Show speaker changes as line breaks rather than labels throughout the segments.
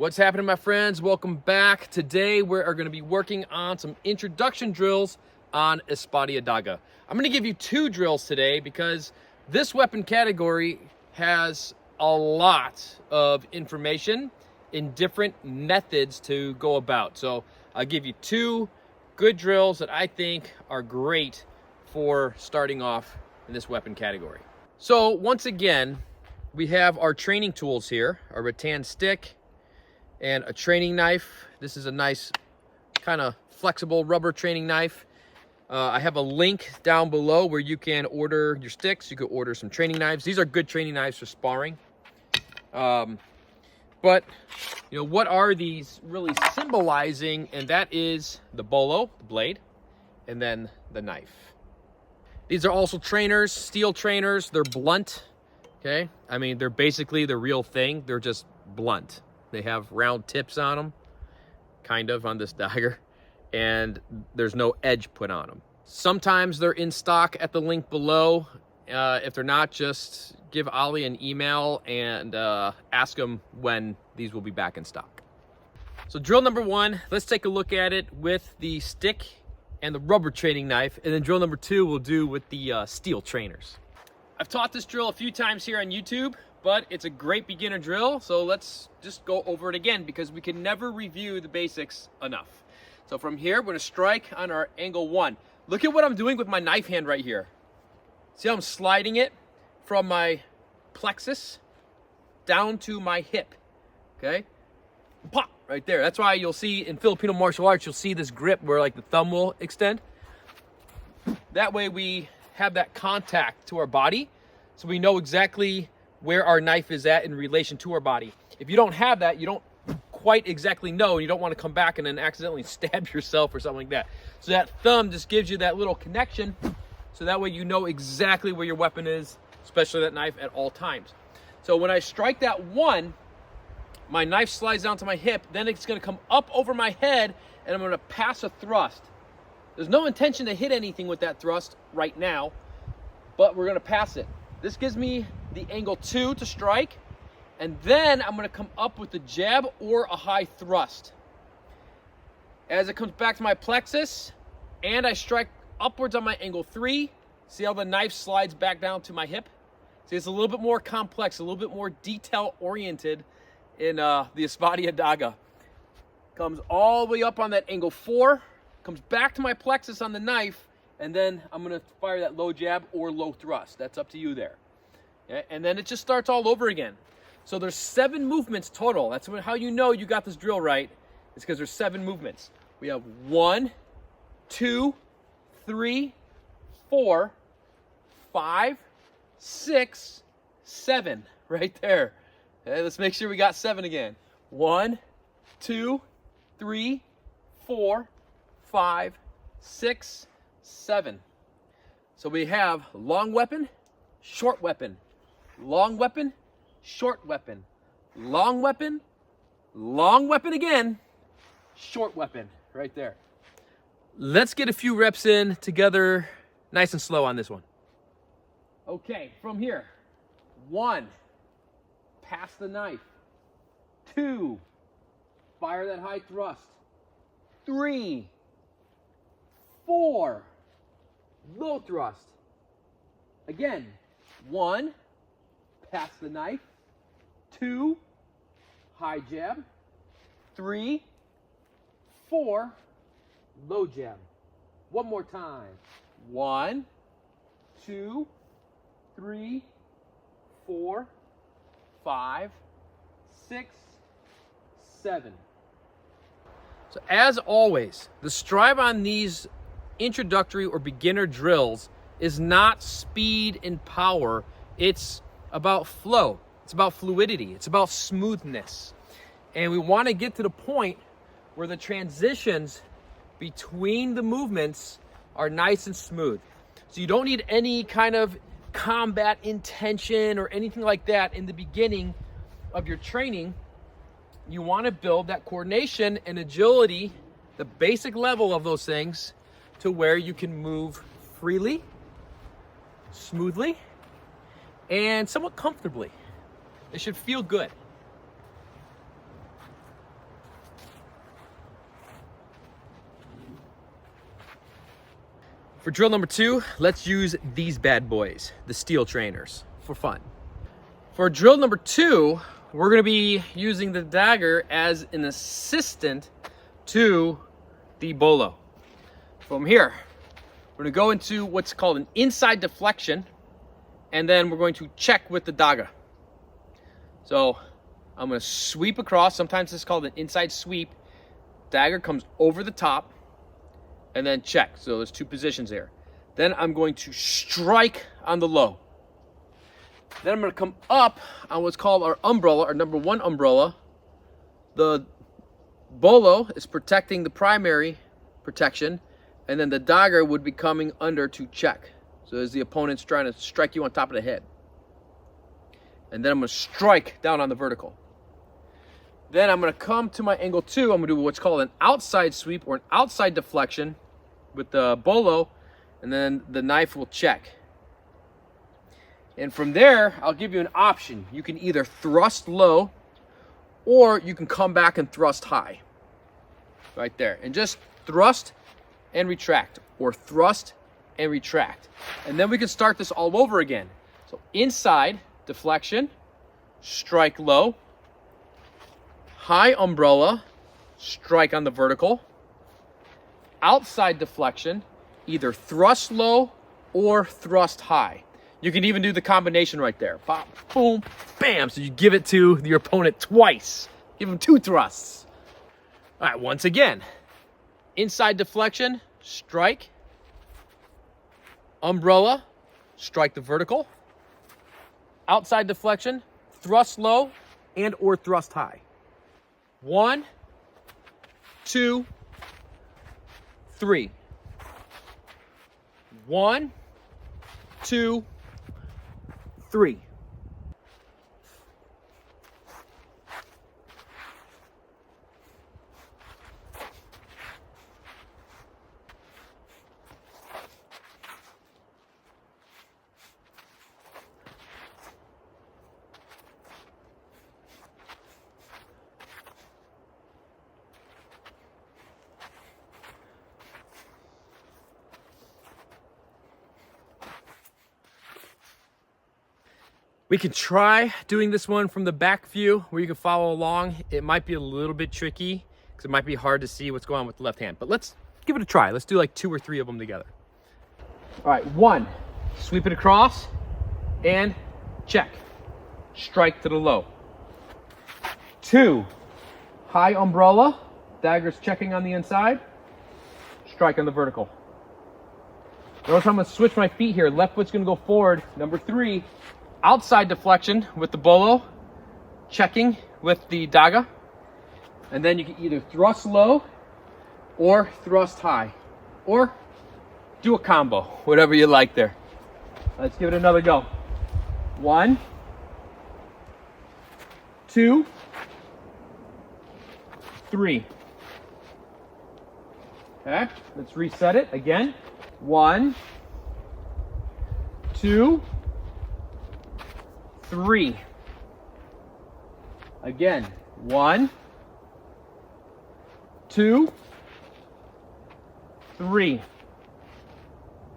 What's happening, my friends? Welcome back. Today we are going to be working on some introduction drills on Espada Y Daga. I'm going to give you two drills today because this weapon category has a lot of information in different methods to go about. So I'll give you two good drills that I think are great for starting off in this weapon category. So once again, we have our training tools here, our rattan stick, and a training knife. This is a nice kind of flexible rubber training knife. I have a link down below where you can order your sticks. You could order some training knives. These are good training knives for sparring. But, you know, what are these really symbolizing? And that is the bolo, the blade, and then the knife. These are also trainers, steel trainers. They're blunt, okay? I mean, they're basically the real thing. They're just blunt. They have round tips on them, kind of, on this dagger, and there's no edge put on them. Sometimes they're in stock at the link below. If they're not, just give Ollie an email and ask him when these will be back in stock. So drill number one, let's take a look at it with the stick and the rubber training knife, and then drill number two we'll do with the steel trainers. I've taught this drill a few times here on YouTube, but it's a great beginner drill, so let's just go over it again because we can never review the basics enough. So from here, we're gonna strike on our angle one. Look at what I'm doing with my knife hand right here. See how I'm sliding it from my plexus down to my hip, okay? Pop, right there. That's why you'll see in Filipino martial arts, you'll see this grip where like the thumb will extend. That way we have that contact to our body, so we know exactly where our knife is at in relation to our body. If you don't have that, you don't quite exactly know, and you don't want to come back and then accidentally stab yourself or something like that. So that thumb just gives you that little connection, so that way you know exactly where your weapon is, especially that knife, at all times. So when I strike that one, my knife slides down to my hip, then it's gonna come up over my head, and I'm gonna pass a thrust. There's no intention to hit anything with that thrust right now, but we're gonna pass it. This gives me the angle two to strike, and then I'm gonna come up with a jab or a high thrust. As it comes back to my plexus, and I strike upwards on my angle three, see how the knife slides back down to my hip? See, it's a little bit more complex, a little bit more detail-oriented in the Espada Y Daga. Comes all the way up on that angle four, comes back to my plexus on the knife, and then I'm gonna fire that low jab or low thrust. That's up to you there. Okay? And then it just starts all over again. So there's 7 movements total. That's how you know you got this drill right. It's because there's 7 movements. We have 1, 2, 3, 4, 5, 6, 7. Right there. Okay, let's make sure we got 7 again. 1, 2, 3, 4, 5, 6, 7. So we have long weapon, short weapon, long weapon, short weapon, long weapon again, short weapon, right there. Let's get a few reps in together, nice and slow on this one. Okay, from here, 1, pass the knife. 2, fire that high thrust. 3, 4, low thrust. Again, 1, pass the knife. 2, high jab. 3, 4, low jab. One more time. 1, 2, 3, 4, 5, 6, 7. So as always, the strive on these introductory or beginner drills is not speed and power. It's about flow. It's about fluidity. It's about smoothness. And we want to get to the point where the transitions between the movements are nice and smooth. So you don't need any kind of combat intention or anything like that in the beginning of your training. You want to build that coordination and agility, the basic level of those things, to where you can move freely, smoothly, and somewhat comfortably. It should feel good. For drill number 2, let's use these bad boys, the steel trainers, for fun. For drill number 2, we're going to be using the dagger as an assistant to the bolo. From here, we're going to go into what's called an inside deflection, and then we're going to check with the daga. So I'm going to sweep across. Sometimes it's called an inside sweep. Dagger comes over the top and then check. So there's 2 positions there. Then I'm going to strike on the low. Then I'm going to come up on what's called our umbrella, our number 1 umbrella. The bolo is protecting the primary protection, and then the dagger would be coming under to check. So as the opponent's trying to strike you on top of the head. And then I'm going to strike down on the vertical. Then I'm going to come to my angle 2. I'm going to do what's called an outside sweep or an outside deflection with the bolo, and then the knife will check. And from there, I'll give you an option. You can either thrust low, or you can come back and thrust high. Right there. And just thrust and retract, or thrust and retract. And then we can start this all over again. So inside deflection, strike low, high umbrella, strike on the vertical, outside deflection, either thrust low or thrust high. You can even do the combination right there. Pop, boom, bam. So you give it to your opponent twice. Give him 2 thrusts. All right, once again, inside deflection, strike, umbrella, strike the vertical, outside deflection, thrust low and or thrust high. 1, 2, 3. 1, 2, 3. We can try doing this one from the back view where you can follow along. It might be a little bit tricky because it might be hard to see what's going on with the left hand, but let's give it a try. Let's do like 2 or 3 of them together. All right, 1, sweep it across and check. Strike to the low. 2, high umbrella, dagger's checking on the inside, strike on the vertical. Notice I'm gonna switch my feet here. Left foot's gonna go forward. Number 3, outside deflection with the bolo, checking with the daga, and then you can either thrust low or thrust high, or do a combo, whatever you like there. Let's give it another go. 1, 2, 3. Okay, let's reset it again. 1, 2, 3. Again. 1, 2, 3.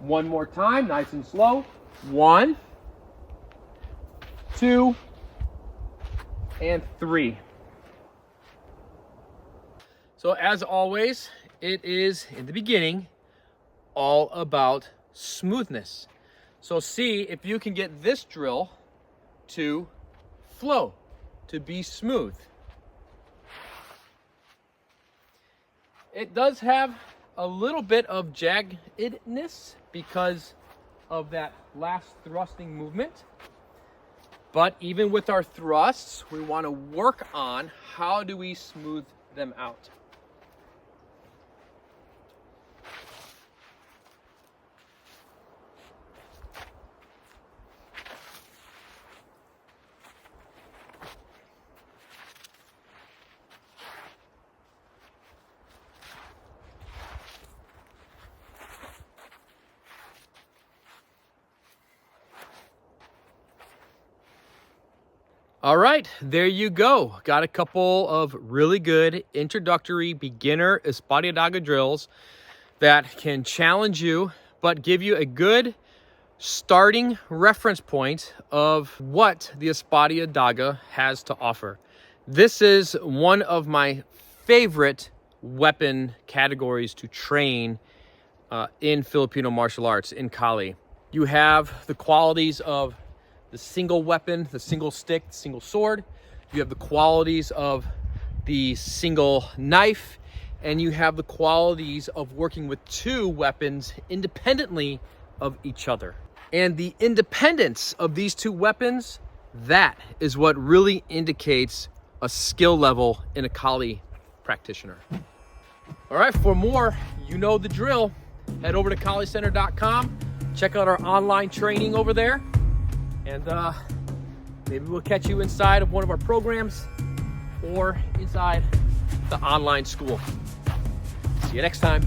One more time, nice and slow. 1, 2, and 3. So as always, it is in the beginning all about smoothness. So see if you can get this drill to flow, to be smooth. It does have a little bit of jaggedness because of that last thrusting movement. But even with our thrusts, we want to work on how do we smooth them out. All right, there you go. Got a couple of really good introductory beginner Espada Y Daga drills that can challenge you, but give you a good starting reference point of what the Espada Y Daga has to offer. This is one of my favorite weapon categories to train in Filipino martial arts, in Kali. You have the qualities of the single weapon, the single stick, the single sword. You have the qualities of the single knife, and you have the qualities of working with two weapons independently of each other. And the independence of these two weapons, that is what really indicates a skill level in a Kali practitioner. All right, for more, you know the drill. Head over to KaliCenter.com. Check out our online training over there. And maybe we'll catch you inside of one of our programs or inside the online school. See you next time.